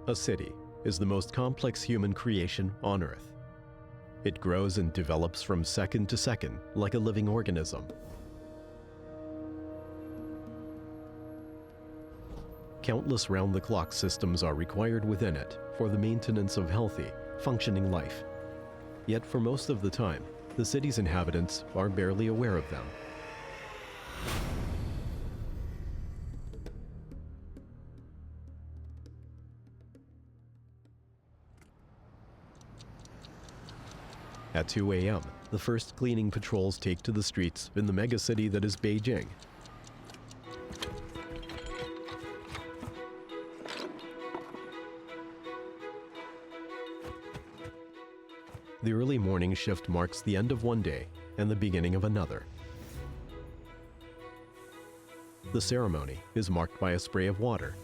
A city is the most complex human creation on Earth. It grows and develops from second to second like a living organism. Countless round-the-clock systems are required within it for the maintenance of healthy, functioning life. Yet for most of the time, the city's inhabitants are barely aware of them. At 2 a.m., the first cleaning patrols take to the streets in the megacity that is Beijing. The early morning shift marks the end of one day and the beginning of another. The ceremony is marked by a spray of water.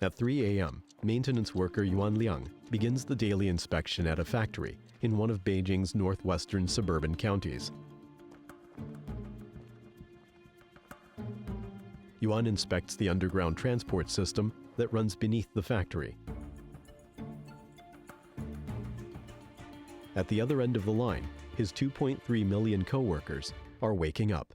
At 3 a.m., maintenance worker Yuan Liang begins the daily inspection at a factory in one of Beijing's northwestern suburban counties. Yuan inspects the underground transport system that runs beneath the factory. At the other end of the line, his 2.3 million co-workers are waking up.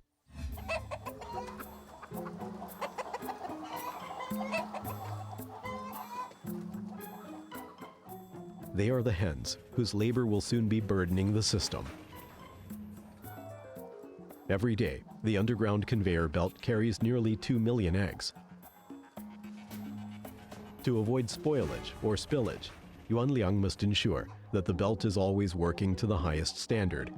They are the hens, whose labor will soon be burdening the system. Every day, the underground conveyor belt carries nearly 2 million eggs. To avoid spoilage or spillage, Yuan Liang must ensure that the belt is always working to the highest standard.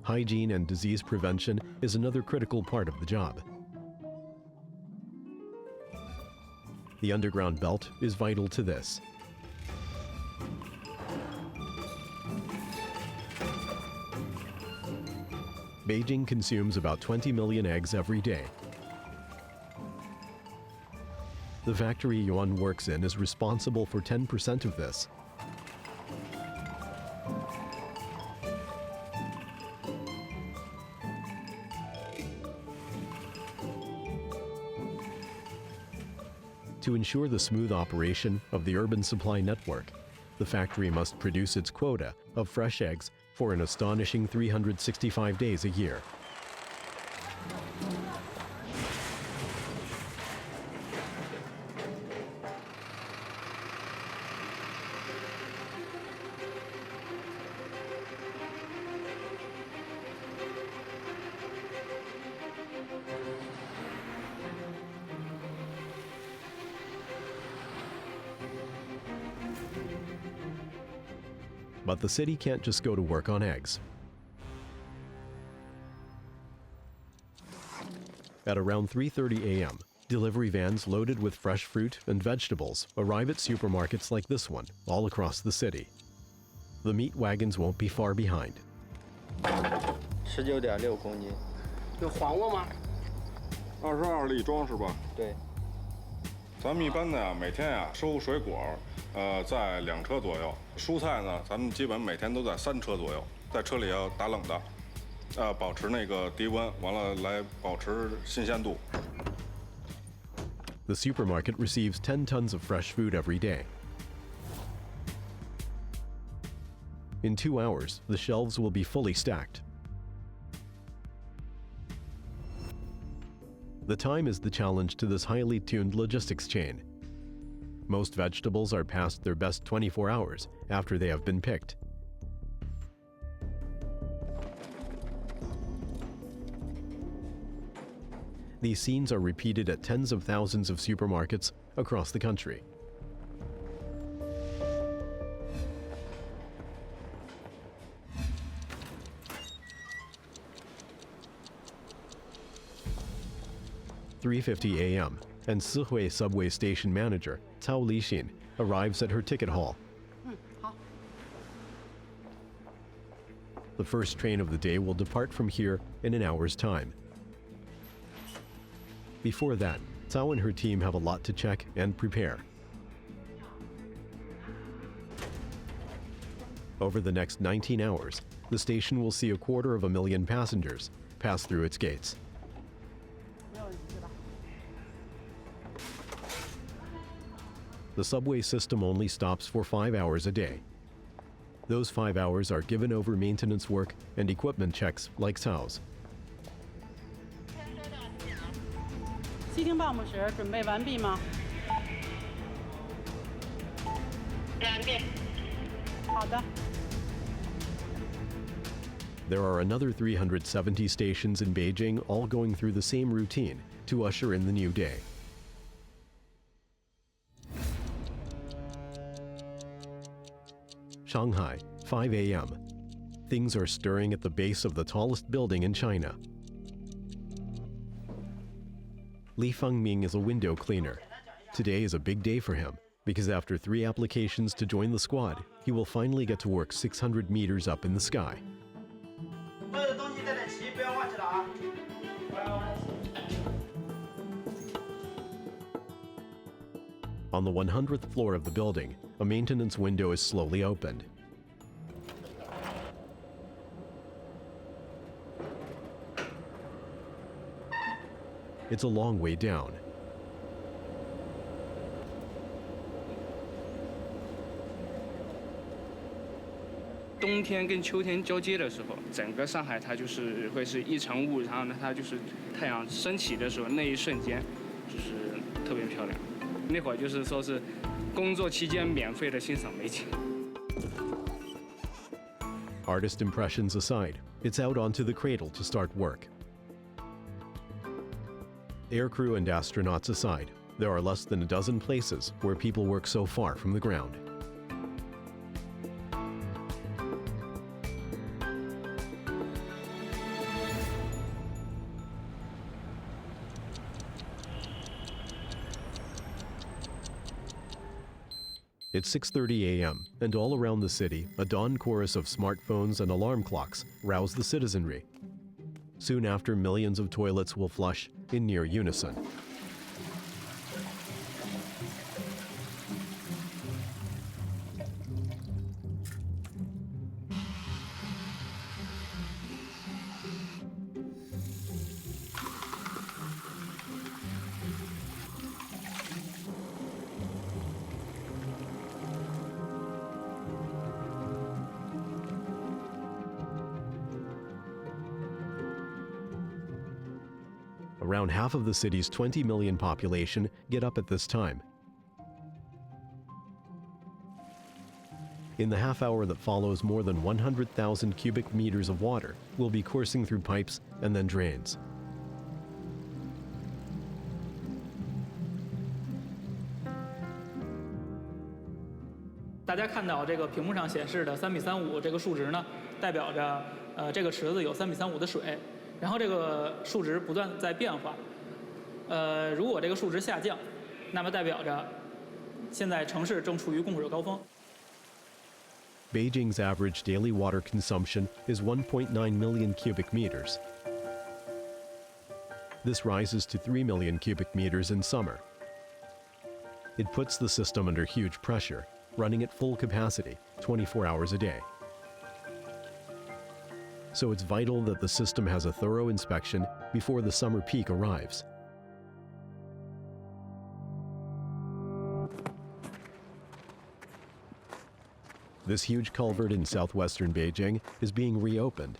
Hygiene and disease prevention is another critical part of the job. The underground belt is vital to this. Beijing consumes about 20 million eggs every day. The factory Yuan works in is responsible for 10% of this. To ensure the smooth operation of the urban supply network, the factory must produce its quota of fresh eggs for an astonishing 365 days a year. But the city can't just go to work on eggs. At around 3:30 a.m., delivery vans loaded with fresh fruit and vegetables arrive at supermarkets like this one, all across the city. The meat wagons won't be far behind. 19.6公斤。有黄瓜吗？22粒装是吧？对。咱们一般呢，每天呀收水果，在2车左右；蔬菜呢，咱们基本每天都在3车左右，在车里要打冷的，保持那个低温，完了来保持新鲜度。The supermarket receives 10 tons of fresh food every day. In 2 hours, the shelves will be fully stacked. The time is the challenge to this highly tuned logistics chain. Most vegetables are past their best 24 hours after they have been picked. These scenes are repeated at tens of thousands of supermarkets across the country. At 3:50 a.m., and Sihui subway station manager Cao Lixin arrives at her ticket hall. The first train of the day will depart from here in an hour's time. Before that, Cao and her team have a lot to check and prepare. Over the next 19 hours, the station will see 250,000 passengers pass through its gates. The subway system only stops for 5 hours a day. Those 5 hours are given over maintenance work and equipment checks like Cao's. 西厅办公室准备完毕吗？完毕。好的。 There are another 370 stations in Beijing, all going through the same routine to usher in the new day. Shanghai, 5 a.m. Things are stirring at the base of the tallest building in China. Li Fengming is a window cleaner. Today is a big day for him because after 3 applications to join the squad, he will finally get to work 600 meters up in the sky. On the 100th floor of the building, a maintenance window is slowly opened. It's a long way down. 冬天跟秋天交接的时候，整个上海它就是会是一层雾，然后呢，它就是太阳升起的时候那一瞬间，就是特别漂亮。那会儿就是说是工作期间免费的欣赏美景。 Artist impressions aside, it's out onto the cradle to start work. Aircrew and astronauts aside, there are less than a dozen places where people work so far from the ground. It's 6:30 a.m., and all around the city, a dawn chorus of smartphones and alarm clocks rouse the citizenry. Soon after, millions of toilets will flush in near unison. Around half of the city's 20 million population get up at this time. In the half hour that follows, more than 100,000 cubic meters of water will be coursing through pipes and then drains. 大家看到这个屏幕上显示的3:35这个数值呢，代表着这个池子有3:35的水，然后这个数值不断在变化。如果这个数值下降，那么代表着现在城市正处于供水高峰。 Beijing's average daily water consumption is 1.9 million cubic meters. This rises to 3 million cubic meters in summer. It puts the system under huge pressure, running at full capacity 24 hours a day. So it's vital that the system has a thorough inspection before the summer peak arrives. This huge culvert in southwestern Beijing is being reopened.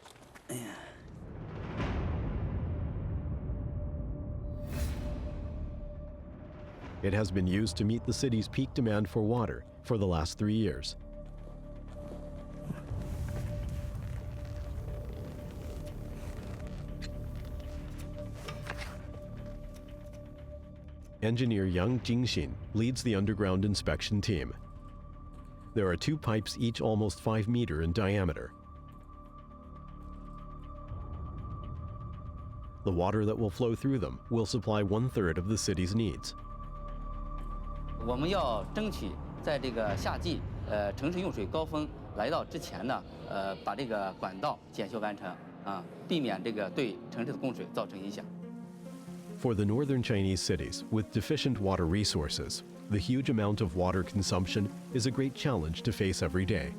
It has been used to meet the city's peak demand for water for the last 3 years. Engineer Yang Jingxin leads the underground inspection team. There are 2 pipes, each almost 5 meters in diameter. The water that will flow through them will supply 1/3 of the city's needs. 我们要争取在这个夏季，城市用水高峰来到之前呢，把这个管道检修完成，避免这个对城市的供水造成影响。 For the northern Chinese cities with deficient water resources, the huge amount of water consumption is a great challenge to face every day.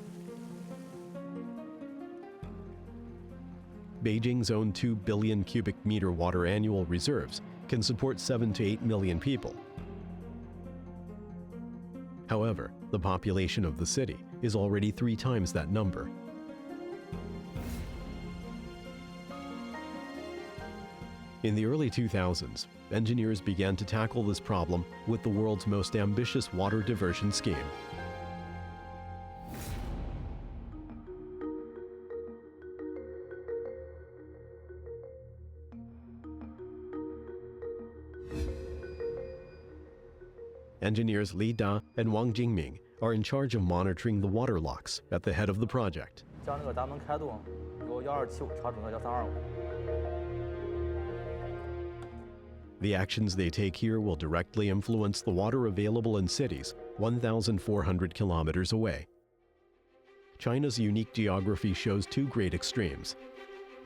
Beijing's own 2 billion cubic meter water annual reserves can support 7 to 8 million people. However, the population of the city is already 3 times that number. In the early 2000s, engineers began to tackle this problem with the world's most ambitious water diversion scheme. Engineers Li Da and Wang Jingming are in charge of monitoring the water locks at the head of the project. 将这个闸门开动，由1275查准到1325。 The actions they take here will directly influence the water available in cities 1,400 kilometers away. China's unique geography shows 2 great extremes.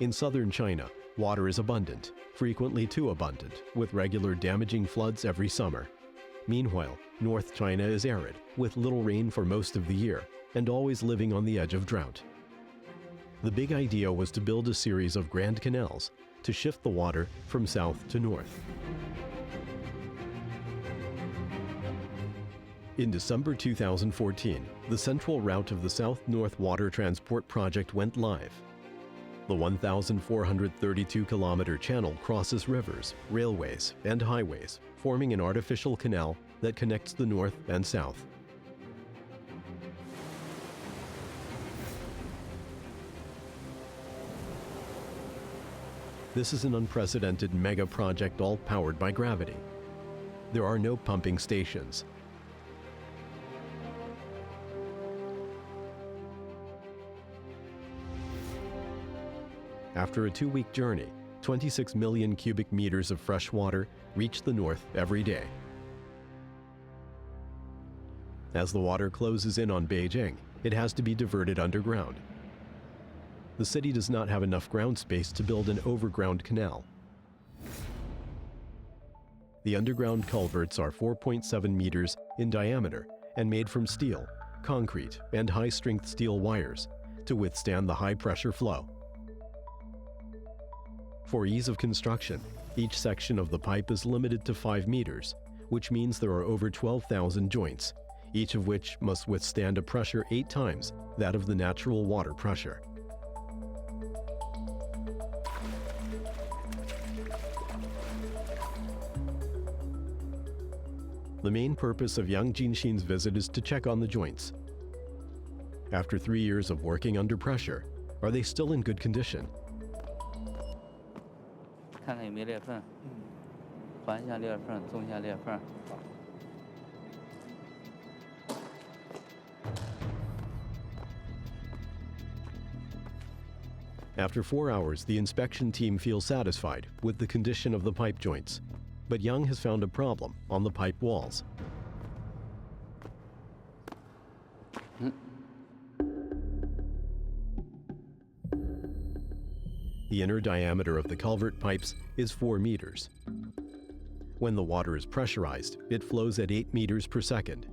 In southern China, water is abundant, frequently too abundant, with regular damaging floods every summer. Meanwhile, North China is arid, with little rain for most of the year, and always living on the edge of drought. The big idea was to build a series of grand canals to shift the water from south to north. In December 2014, the central route of the South-North Water Transport Project went live. The 1,432-kilometer channel crosses rivers, railways, and highways, forming an artificial canal that connects the north and south. This is an unprecedented mega project all powered by gravity. There are no pumping stations. After a 2-week journey, 26 million cubic meters of fresh water reach the north every day. As the water closes in on Beijing, it has to be diverted underground. The city does not have enough ground space to build an overground canal. The underground culverts are 4.7 meters in diameter and made from steel, concrete, and high-strength steel wires to withstand the high-pressure flow. For ease of construction, each section of the pipe is limited to 5 meters, which means there are over 12,000 joints, each of which must withstand a pressure 8 times that of the natural water pressure. The main purpose of Yang Jinxin's visit is to check on the joints. After 3 years of working under pressure, are they still in good condition? 看看有没有裂缝，环一下裂缝，纵一下裂缝。 After 4 hours, the inspection team feels satisfied with the condition of the pipe joints. But Yang has found a problem on the pipe walls. The inner diameter of the culvert pipes is 4 meters. When the water is pressurized, it flows at 8 meters per second.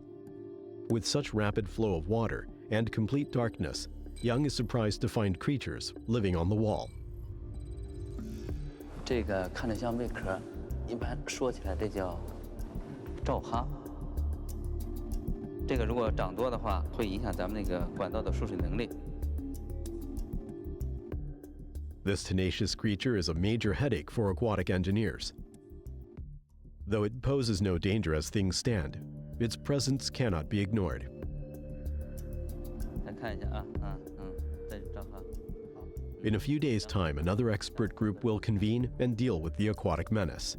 With such rapid flow of water and complete darkness, Yang is surprised to find creatures living on the wall. 这个看着像贝壳，一般说起来这叫罩哈。这个如果长多的话，会影响咱们那个管道的输水能力。 This tenacious creature is a major headache for aquatic engineers. Though it poses no danger as things stand, its presence cannot be ignored. 咱看一下啊，这是罩哈。 In a few days' time, another expert group will convene and deal with the aquatic menace.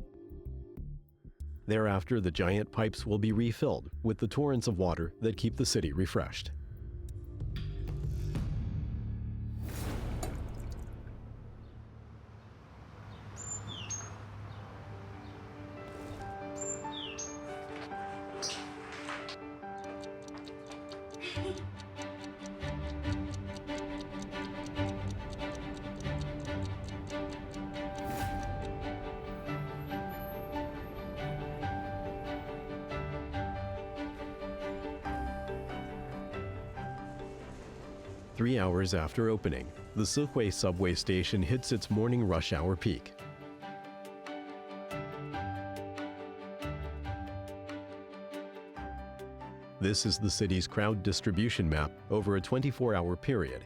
Thereafter, the giant pipes will be refilled with the torrents of water that keep the city refreshed. 3 hours after opening, the Sihui subway station hits its morning rush hour peak. This is the city's crowd distribution map over a 24-hour period.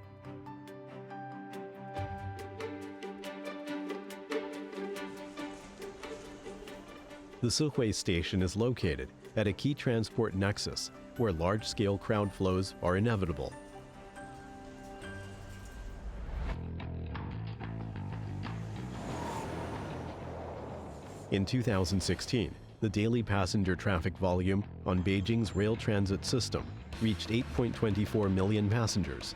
The Sihui station is located at a key transport nexus where large-scale crowd flows are inevitable. In 2016, the daily passenger traffic volume on Beijing's rail transit system reached 8.24 million passengers.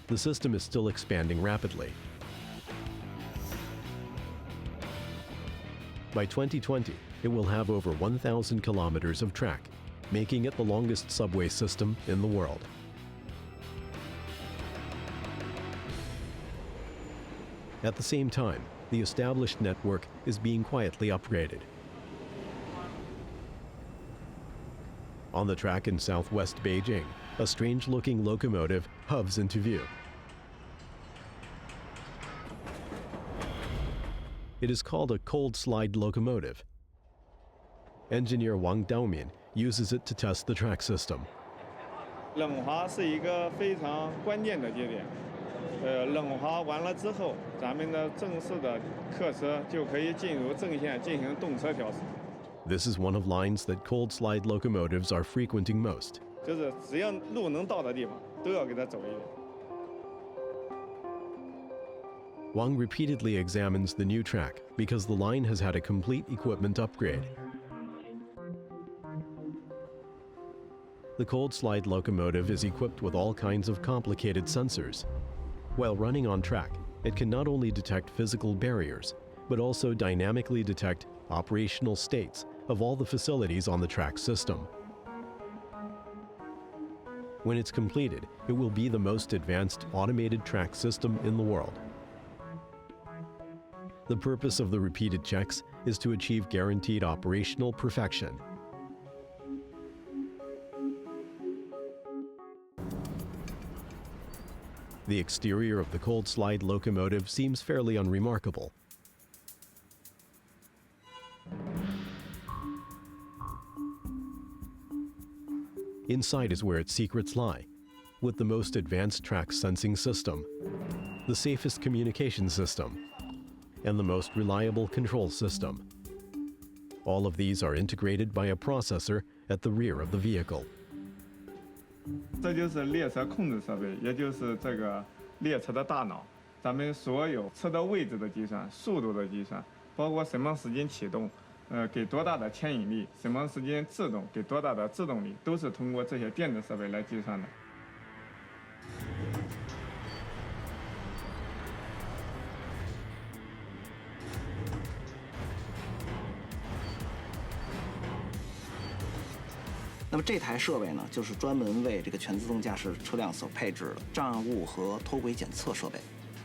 The system is still expanding rapidly. By 2020, it will have over 1,000 kilometers of track, making it the longest subway system in the world. At the same time, the established network is being quietly upgraded. On the track in southwest Beijing, a strange-looking locomotive hoves into view. It is called a cold slide locomotive. Engineer Wang Daomin uses it to test the track system. 冷滑是一个非常关键的节点。冷滑完了之后，咱们的正式的客车就可以进入正线进行动车调试。 This is one of lines that cold slide locomotives are frequenting most. 就是只要路能到的地方，都要给它走一遍。 Wang repeatedly examines the new track because the line has had a complete equipment upgrade. The cold slide locomotive is equipped with all kinds of complicated sensors. While running on track, it can not only detect physical barriers, but also dynamically detect operational states of all the facilities on the track system. When it's completed, it will be the most advanced automated track system in the world. The purpose of the repeated checks is to achieve guaranteed operational perfection. The exterior of the cold slide locomotive seems fairly unremarkable. Inside is where its secrets lie, with the most advanced track sensing system, the safest communication system, and the most reliable control system. All of these are integrated by a processor at the rear of the vehicle. 这就是列车控制设备，也就是这个列车的大脑。咱们所有车的位置的计算、速度的计算，包括什么时间启动，给多大的牵引力，什么时间制动，给多大的制动力，都是通过这些电子设备来计算的。 那么这台设备呢，就是专门为这个全自动驾驶车辆所配置的障碍物和脱轨检测设备。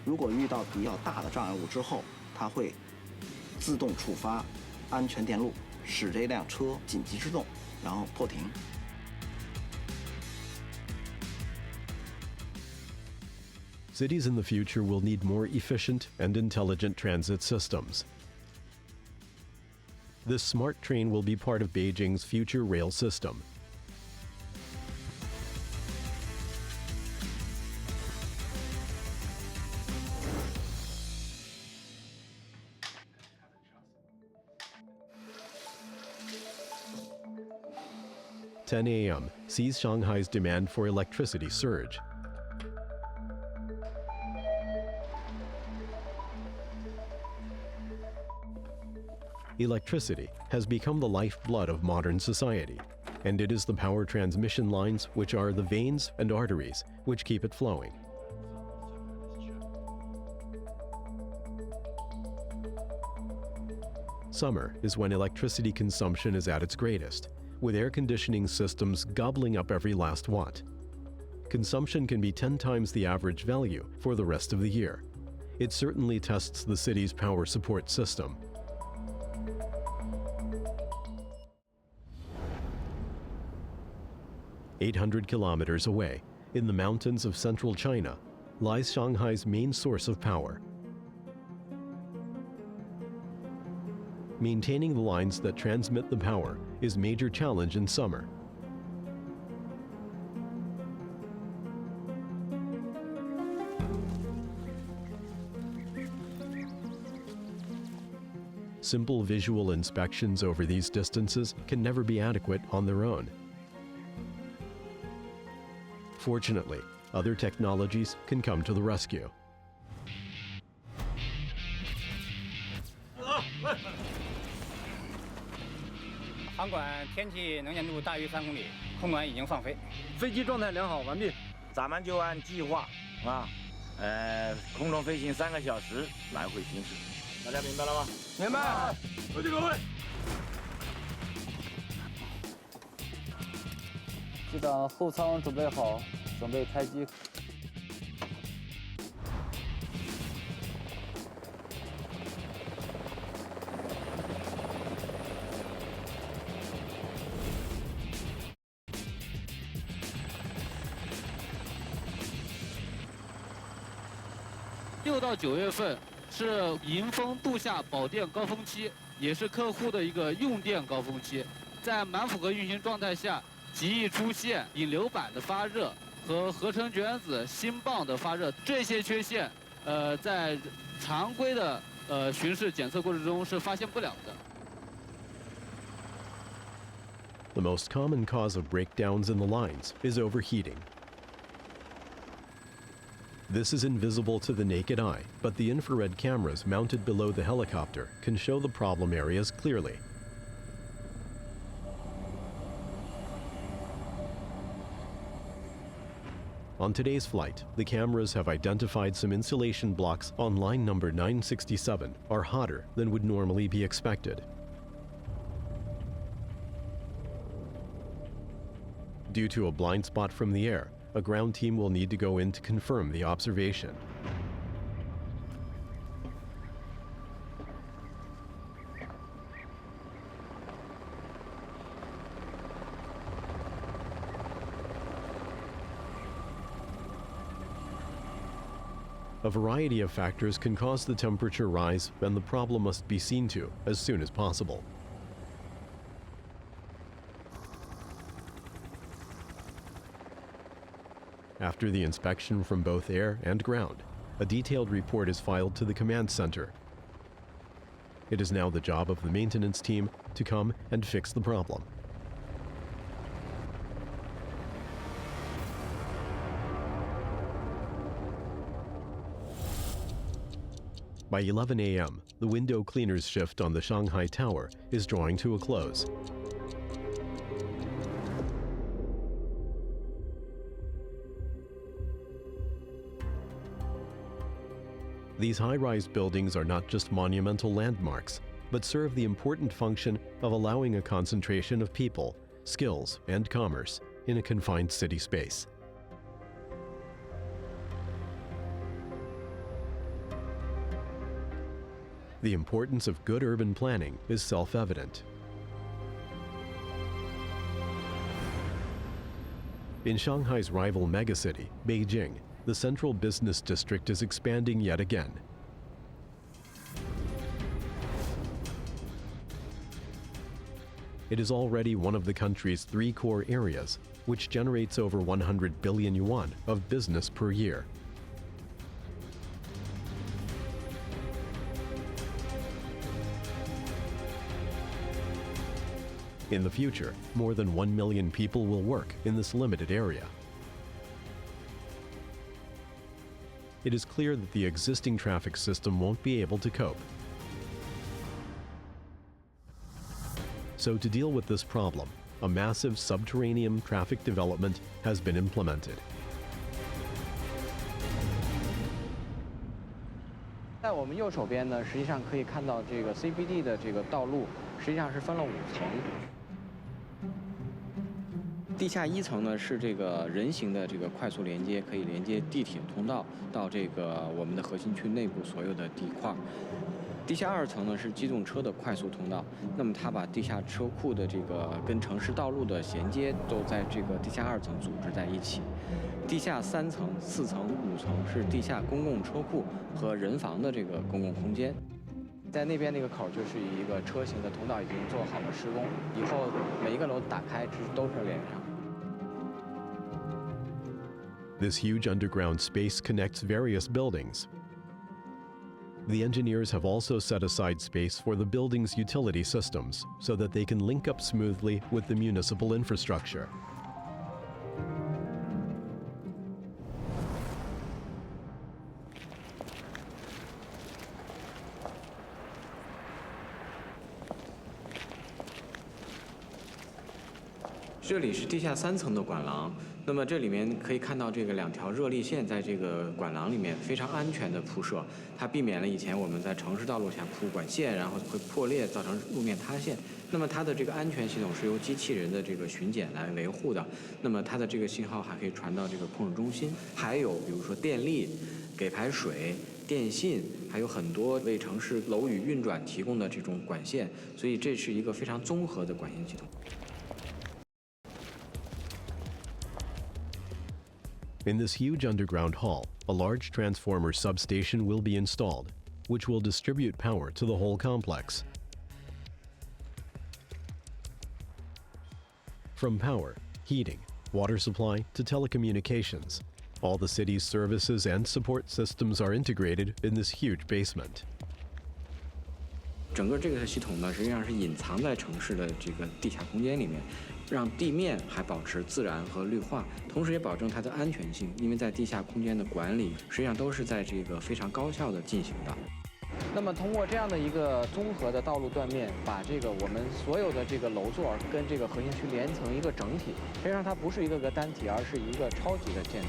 如果遇到比较大的障碍物之后，它会自动触发安全电路，使这辆车紧急制动，然后破停。 Cities in the future will need more efficient and intelligent transit systems. This smart train will be part of Beijing's future rail system. "10 a.m. sees Shanghai's demand for electricity surge. Electricity has become the lifeblood of modern society, and it is the power transmission lines which are the veins and arteries which keep it flowing. Summer is when electricity consumption is at its greatest, with air conditioning systems gobbling up every last watt. Consumption can be 10 times the average value for the rest of the year, it certainly tests the city's power support system. "800 kilometers away, in the mountains of central China, lies Shanghai's main source of power. Maintaining the lines that transmit the power is a major challenge in summer. Simple visual inspections over these distances can never be adequate on their own. Fortunately, other technologies can come to the rescue. "航管天气能见度大于3公里，空管已经放飞，飞机状态良好，完毕。咱们就按计划空中飞行3个小时，来回行驶。大家明白了吗？明白。各就各位。机长后舱准备好，准备开机。6到9月份是迎峰度夏保电高峰期，也是客户的一个用电高峰期。在满负荷运行状态下，极易出现引流板的发热和合成卷子芯棒的发热，这些缺陷，在常规的巡视检测过程中是发现不了的。The most common cause of breakdowns in the lines is overheating. This is invisible to the naked eye, but the infrared cameras mounted below the helicopter can show the problem areas clearly. On today's flight, the cameras have identified some insulation blocks on line number 967 are hotter than would normally be expected. Due to a blind spot from the air, a ground team will need to go in to confirm the observation. A variety of factors can cause the temperature rise, and the problem must be seen to as soon as possible. After the inspection from both air and ground, a detailed report is filed to the command center. It is now the job of the maintenance team to come and fix the problem. By 11 a.m., the window cleaner's shift on the Shanghai Tower is drawing to a close. These high-rise buildings are not just monumental landmarks, but serve the important function of allowing a concentration of people, skills, and commerce in a confined city space. The importance of good urban planning is self-evident. In Shanghai's rival megacity, Beijing, the central business district is expanding yet again. It is already one of the country's 3 core areas, which generates over 100 billion yuan of business per year. In the future, more than 1 million people will work in this limited area. It is clear that the existing traffic system won't be able to cope. So to deal with this problem, a massive subterranean traffic development has been implemented. 在我们右手边呢，实际上可以看到这个 CBD 的这个道路，实际上是分了5层。地下1层呢是这个人行的这个快速连接，可以连接地铁通道到这个我们的核心区内部所有的地块。地下2层呢是机动车的快速通道，那么它把地下车库的这个跟城市道路的衔接都在这个地下2层组织在一起。地下3层、4层、5层是地下公共车库和人防的这个公共空间。在那边那个口就是一个车型的通道，已经做好了施工，以后每一个楼打开都是连上。This huge underground space connects various buildings. The engineers have also set aside space for the building's utility systems so that they can link up smoothly with the municipal infrastructure. 这里是地下3层的管廊，那么这里面可以看到这个2条热力线在这个管廊里面非常安全的铺设，它避免了以前我们在城市道路下铺管线，然后会破裂造成路面塌陷。那么它的这个安全系统是由机器人的这个巡检来维护的，那么它的这个信号还可以传到这个控制中心，还有比如说电力、给排水、电信，还有很多为城市楼宇运转提供的这种管线，所以这是一个非常综合的管线系统。 In this huge underground hall, a large transformer substation will be installed, which will distribute power to the whole complex. From power, heating, water supply to telecommunications, all the city's services and support systems are integrated in this huge basement. 整个这个系统呢，实际上是隐藏在城市的这个地下空间里面，让地面还保持自然和绿化，同时也保证它的安全性。因为在地下空间的管理，实际上都是在这个非常高效的进行的。那么通过这样的一个综合的道路断面，把这个我们所有的这个楼座跟这个核心区连成一个整体，实际上它不是一个个单体，而是一个超级的建筑。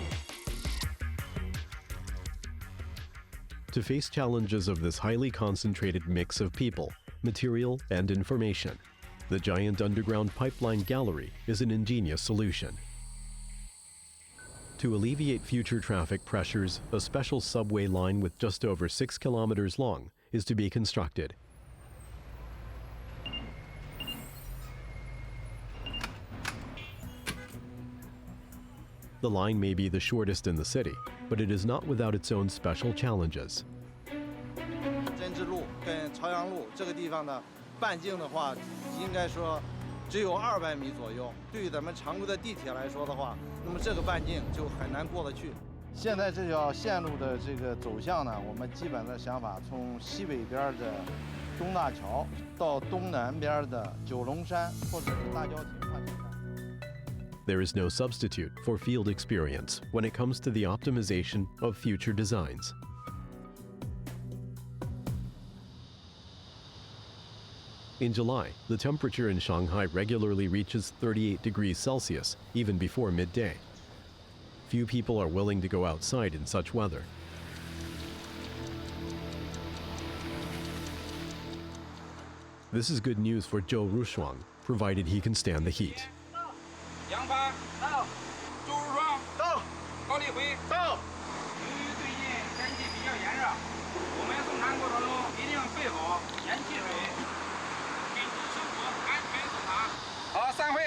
To face challenges of this highly concentrated mix of people, material, and information, the giant underground pipeline gallery is an ingenious solution. To alleviate future traffic pressures, a special subway line with just over 6 kilometers long is to be constructed. The line may be the shortest in the city, but it is not without its own special challenges. 针织路跟朝阳路这个地方的半径的话，应该说只有200米左右。对于咱们常规的地铁来说的话，那么这个半径就很难过得去。现在这条线路的这个走向呢，我们基本的想法从西北边的东大桥到东南边的九龙山或者是大郊亭跨界山。 There is no substitute for field experience when it comes to the optimization of future designs. In July, the temperature in Shanghai regularly reaches 38 degrees Celsius, even before midday. Few people are willing to go outside in such weather. This is good news for Zhou Rushuang, provided he can stand the heat. 杨帆到，周如霜到，高立辉到。由于最近天气比较炎热，我们送餐过程中一定备好盐汽水，给生活安全送达。好，散会。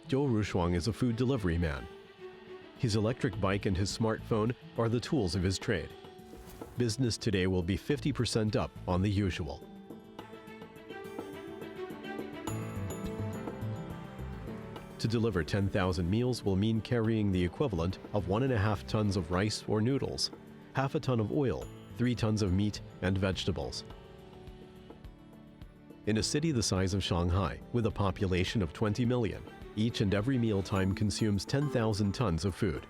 Zhou Rushuang is a food delivery man. His electric bike and his smartphone are the tools of his trade. Business today will be 50% up on the usual. To deliver 10,000 meals will mean carrying the equivalent of 1.5 tons of rice or noodles, half a ton of oil, 3 tons of meat and vegetables. In a city the size of Shanghai, with a population of 20 million, each and every mealtime consumes 10,000 tons of food.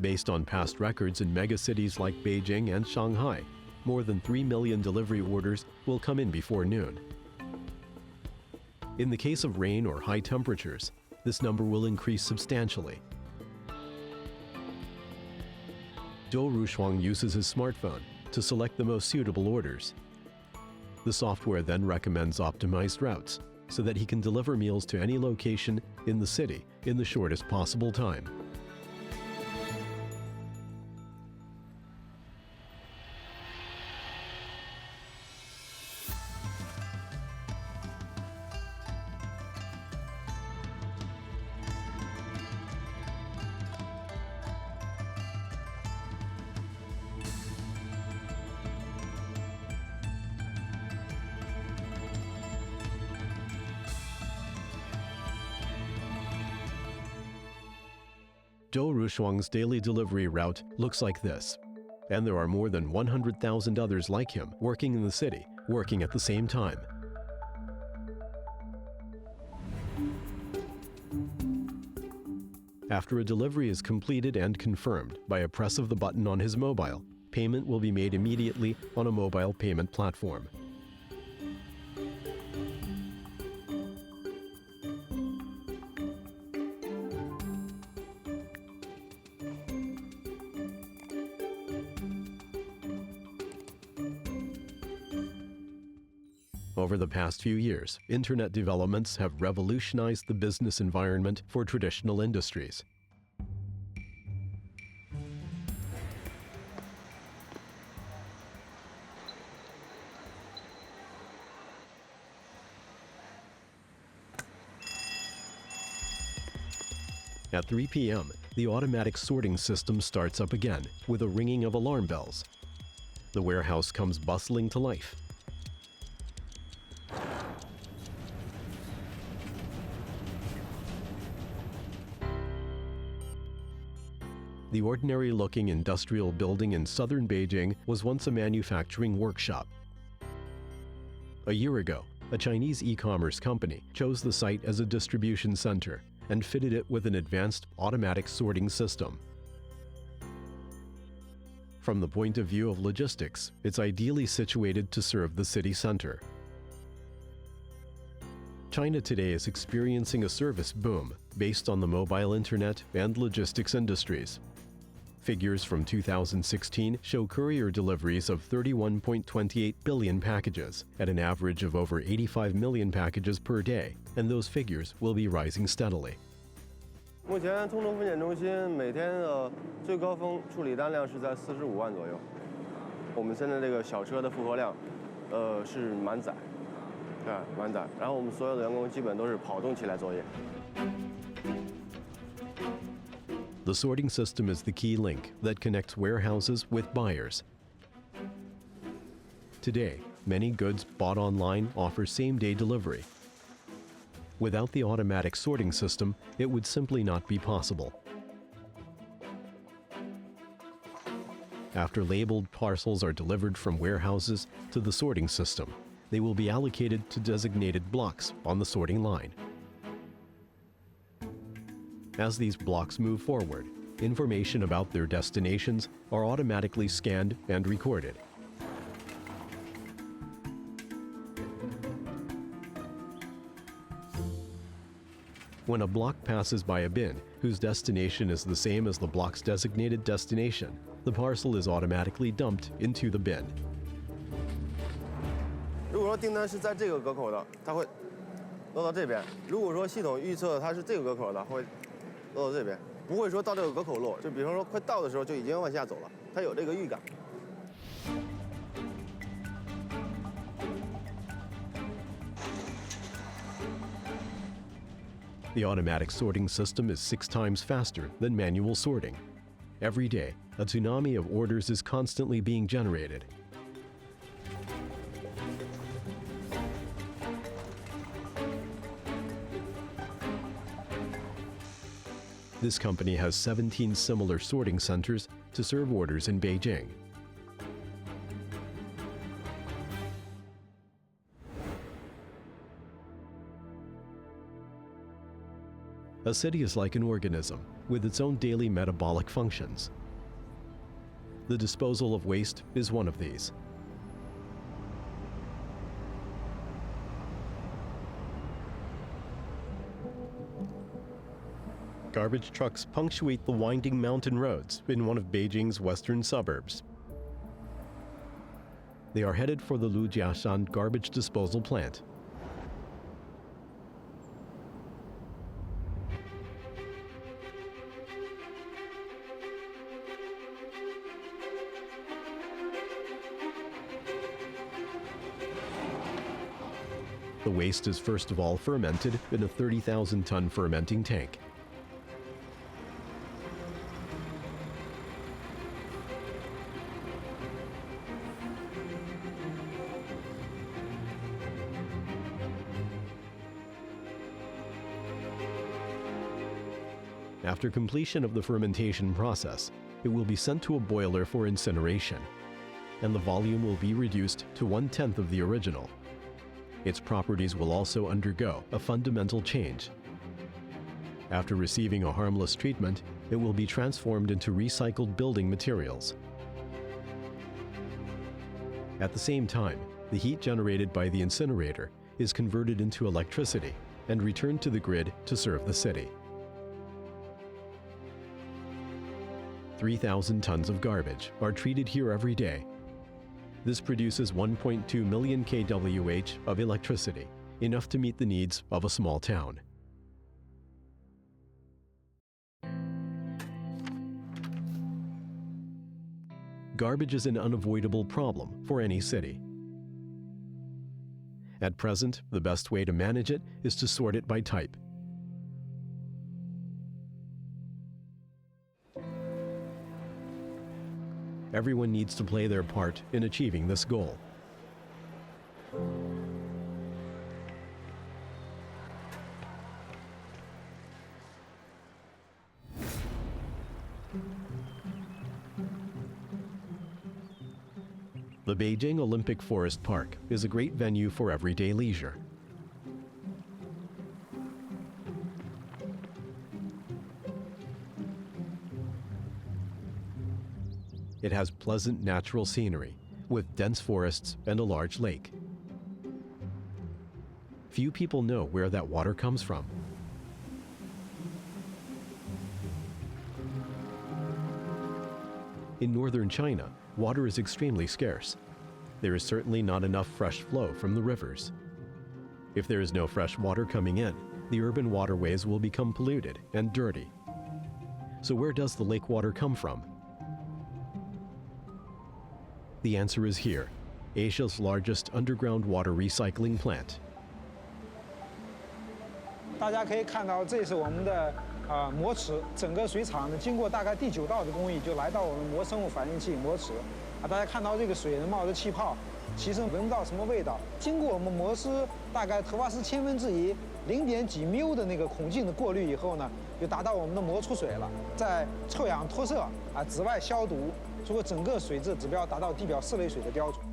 Based on past records in megacities like Beijing and Shanghai, more than 3 million delivery orders will come in before noon. In the case of rain or high temperatures, this number will increase substantially. Zhou Rushuang uses his smartphone to select the most suitable orders. The software then recommends optimized routes so that he can deliver meals to any location in the city in the shortest possible time. Zhou Rushuang's daily delivery route looks like this, and there are more than 100,000 others like him working in the city, working at the same time. After a delivery is completed and confirmed by a press of the button on his mobile, payment will be made immediately on a mobile payment platform. Over the past few years, internet developments have revolutionized the business environment for traditional industries. At 3 p.m., the automatic sorting system starts up again with a ringing of alarm bells. The warehouse comes bustling to life. The ordinary-looking industrial building in southern Beijing was once a manufacturing workshop. A year ago, a Chinese e-commerce company chose the site as a distribution center and fitted it with an advanced automatic sorting system. From the point of view of logistics, it's ideally situated to serve the city center. China today is experiencing a service boom based on the mobile internet and logistics industries. Figures from 2016 show courier deliveries of 31.28 billion packages at an average of over 85 million packages per day, and those figures will be rising steadily. 目前通州分拣中心每天的最高峰处理单量是在45万左右。我们现在这个小车的负荷量，是满载，满载。然后我们所有的员工基本都是跑动起来作业。 The sorting system is the key link that connects warehouses with buyers. Today, many goods bought online offer same-day delivery. Without the automatic sorting system, it would simply not be possible. After labeled parcels are delivered from warehouses to the sorting system, they will be allocated to designated blocks on the sorting line. As these blocks move forward, information about their destinations are automatically scanned and recorded. When a block passes by a bin whose destination is the same as the block's designated destination, the parcel is automatically dumped into the bin. 如果说订单是在这个隔口的，它会落到这边；如果说系统预测它是这个隔口的，会 落到这边，不会说到这个隔口落，就比方说快到的时候就已经往下走了，它有这个预感。The automatic sorting system is 6 times faster than manual sorting. Every day, a tsunami of orders is constantly being generated. This company has 17 similar sorting centers to serve orders in Beijing. A city is like an organism with its own daily metabolic functions. The disposal of waste is one of these. Garbage trucks punctuate the winding mountain roads in one of Beijing's western suburbs. They are headed for the Lujiashan garbage disposal plant. The waste is first of all fermented in a 30,000-ton fermenting tank. After completion of the fermentation process, it will be sent to a boiler for incineration, and the volume will be reduced to 1/10 of the original. Its properties will also undergo a fundamental change. After receiving a harmless treatment, it will be transformed into recycled building materials. At the same time, the heat generated by the incinerator is converted into electricity and returned to the grid to serve the city. 3,000 tons of garbage are treated here every day. This produces 1.2 million kWh of electricity, enough to meet the needs of a small town. Garbage is an unavoidable problem for any city. At present, the best way to manage it is to sort it by type. Everyone needs to play their part in achieving this goal. The Beijing Olympic Forest Park is a great venue for everyday leisure. It has pleasant natural scenery, with dense forests and a large lake. Few people know where that water comes from. In northern China, water is extremely scarce. There is certainly not enough fresh flow from the rivers. If there is no fresh water coming in, the urban waterways will become polluted and dirty. So where does the lake water come from? The answer is here, Asia's largest underground water recycling plant. 大家可以看到，这是我们的磨池，整个水厂呢，经过大概第9道的工艺，就来到我们磨生物反应器磨池。大家看到这个水呢冒着气泡，其实闻不到什么味道。经过我们磨师大概头发丝千分之一0点几缪的那个孔径的过滤以后呢，就达到我们的磨出水了。在臭氧脱色紫外消毒，如果整个水质指标达到地表4类水的标准。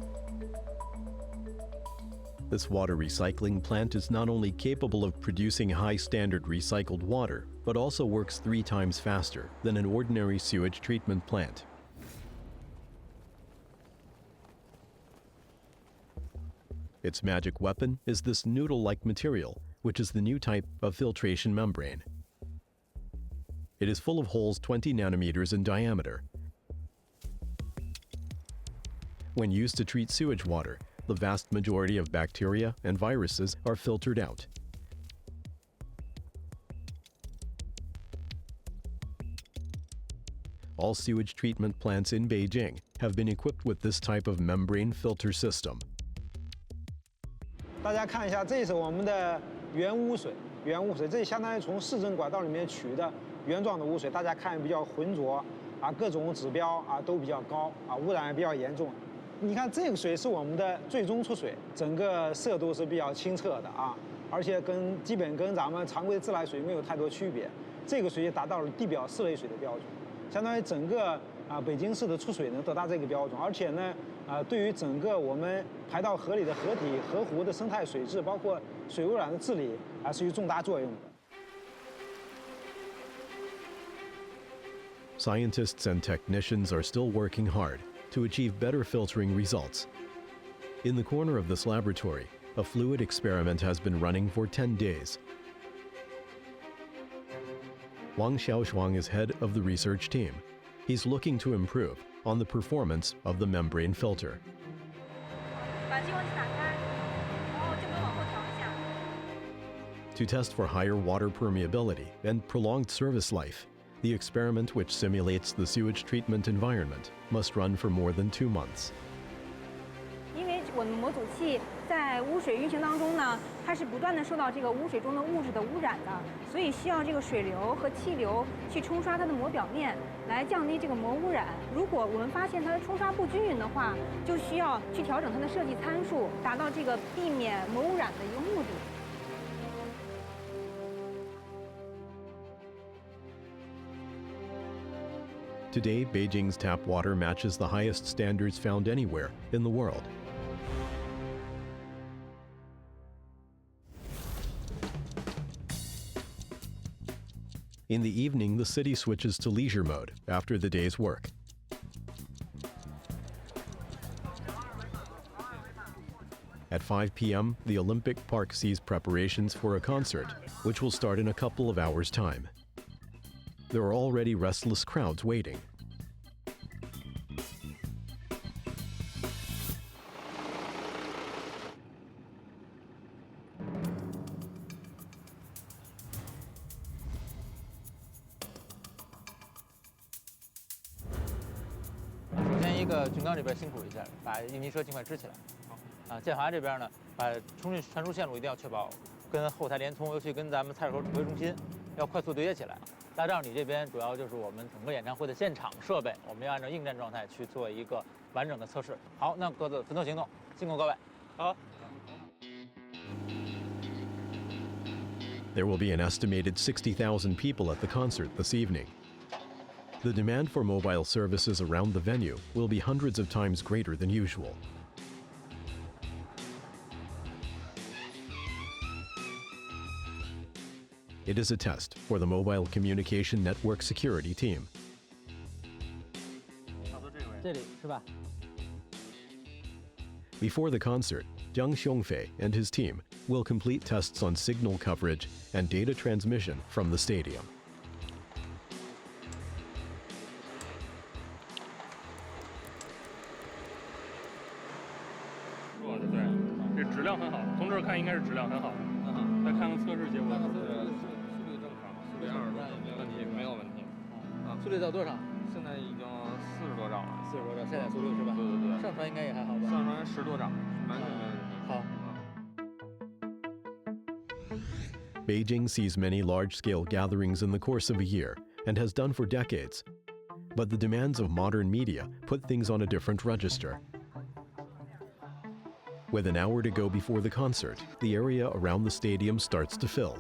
This water recycling plant is not only capable of producing high-standard recycled water, but also works 3 times faster than an ordinary sewage treatment plant. Its magic weapon is this noodle-like material, which is the new type of filtration membrane. It is full of holes 20 nanometers in diameter. When used to treat sewage water, the vast majority of bacteria and viruses are filtered out. All sewage treatment plants in Beijing have been equipped with this type of membrane filter system. 大家看一下，这是我们的原污水，这相当于从市政管道里面取的原状的污水，大家看比较浑浊各种指标都比较高污染也比较严重。 你看这个水是我们的最终出水，整个色度是比较清澈的而且基本跟咱们常规自来水没有太多区别。这个水也达到了地表4类水的标准，相当于整个北京市的出水能得到这个标准，而且呢对于整个我们排到河里的河体、河湖的生态水质，包括水污染的治理是有重大作用的。 Scientists and technicians are still working hard to achieve better filtering results. In the corner of this laboratory, a fluid experiment has been running for 10 days. Wang Xiaoshuang is head of the research team. He's looking to improve on the performance of the membrane filter. 把激光器打开，然后镜头往后调一下。To test for higher water permeability and prolonged service life, the experiment, which simulates the sewage treatment environment, must run for more than 2 months. 因为我们模组器在污水运行当中呢，它是不断的受到这个污水中的物质的污染的，所以需要这个水流和气流去冲刷它的膜表面，来降低这个膜污染。如果我们发现它的冲刷不均匀的话，就需要去调整它的设计参数，达到这个避免膜污染的一个目的。Today, Beijing's tap water matches the highest standards found anywhere in the world. In the evening, the city switches to leisure mode after the day's work. At 5 p.m., the Olympic Park sees preparations for a concert, which will start in a couple of hours' time. There are already restless crowds waiting.一个军岗这边辛苦一下，把应急车尽快支起来。好，建华这边呢，把通讯传输线路一定要确保跟后台连通，尤其跟咱们菜市口指挥中心要快速对接起来。大仗你这边主要就是我们整个演唱会的现场设备，我们要按照应战状态去做一个完整的测试。好，那各自分头行动，辛苦各位。好。There will be an estimated 60,000 people at the concert this evening. The demand for mobile services around the venue will be hundreds of times greater than usual. It is a test for the Mobile Communication Network Security Team. 这里是吧？ Before the concert, Jiang Xiongfei and his team will complete tests on signal coverage and data transmission from the stadium. 对，这质量很好，从这儿看应该是质量很好。再看看测试结果。速率正常，速率20没有问题。速率到多少？现在已经40多兆了。40多兆，现在速率是吧？对对对。上传应该也还好吧？上传10多兆，完全没问题。好。Beijing sees many large-scale gatherings in the course of a year and has done for decades. But the demands of modern media put things on a different register. With an hour to go before the concert, the area around the stadium starts to fill.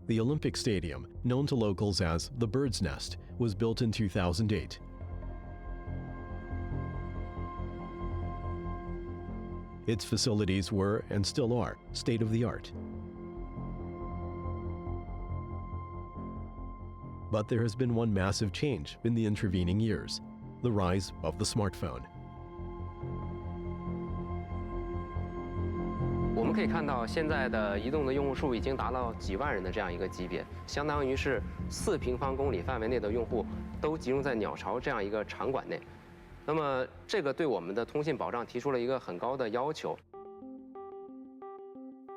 The Olympic Stadium, known to locals as the Bird's Nest, was built in 2008. Its facilities were, and still are, state-of-the-art. But there has been one massive change in the intervening years: the rise of the smartphone. 我们可以看到，现在的移动的用户数已经达到几万人的这样一个级别，相当于是4平方公里范围内的用户都集中在鸟巢这样一个场馆内。那么，这个对我们的通信保障提出了一个很高的要求。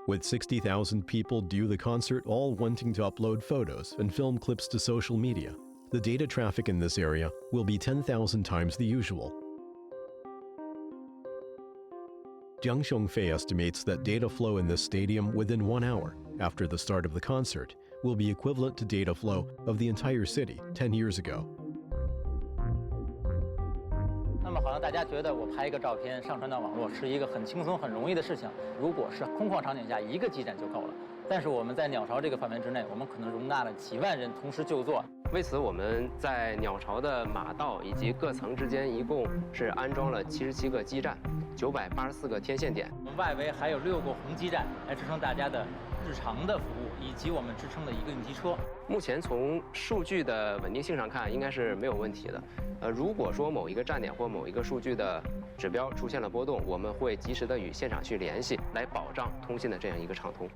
With 60,000 people due the concert, all wanting to upload photos and film clips to social media, the data traffic in this area will be 10,000 times the usual. Jiang Xiongfei estimates that data flow in this stadium within 1 hour after the start of the concert will be equivalent to data flow of the entire city 10 years ago. 那么好像大家觉得我拍一个照片上传到网络是一个很轻松很容易的事情，如果是空旷场景下1个基站就够了。但是我们在鸟巢这个范围之内，我们可能容纳了几万人同时就坐。为此，我们在鸟巢的马道以及各层之间一共是安装了77个基站，984个天线点。我们外围还有6个红基站来支撑大家的日常的服务，以及我们支撑的一个应急车。目前从数据的稳定性上看，应该是没有问题的。如果说某一个站点或某一个数据的指标出现了波动，我们会及时的与现场去联系，来保障通信的这样一个畅通。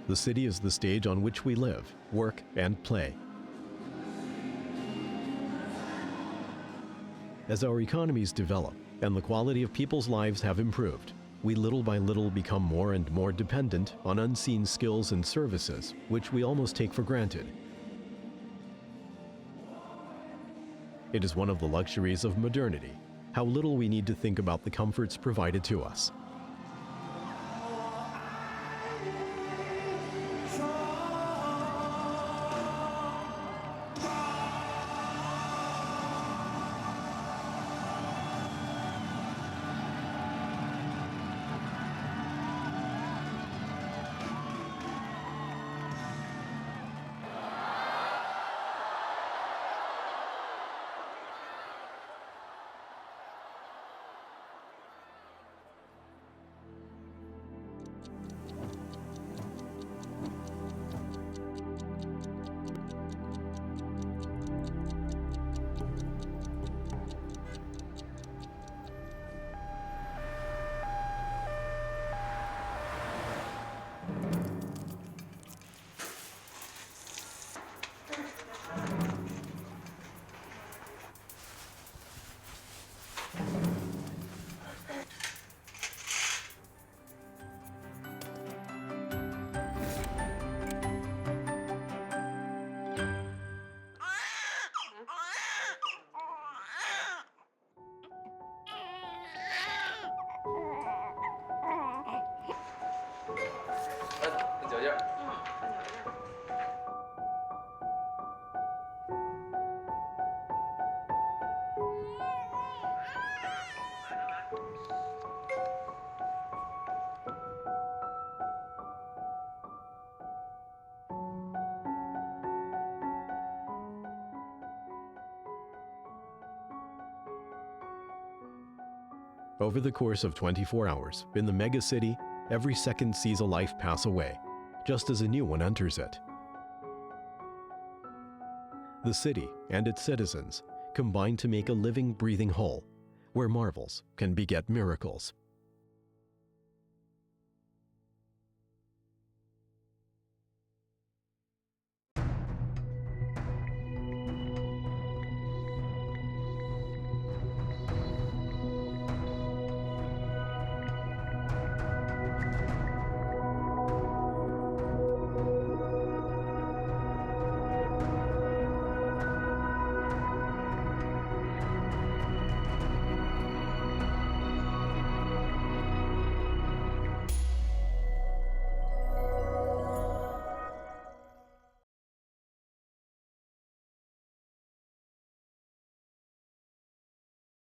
The city is the stage on which we live, work, and play. As our economies develop and the quality of people's lives have improved, we little by little become more and more dependent on unseen skills and services, which we almost take for granted. It is one of the luxuries of modernity, how little we need to think about the comforts provided to us.脚尖儿。Over the course of 24 hours, in the megacity, every second sees a life pass away, just as a new one enters it. The city and its citizens combine to make a living, breathing whole, where marvels can beget miracles.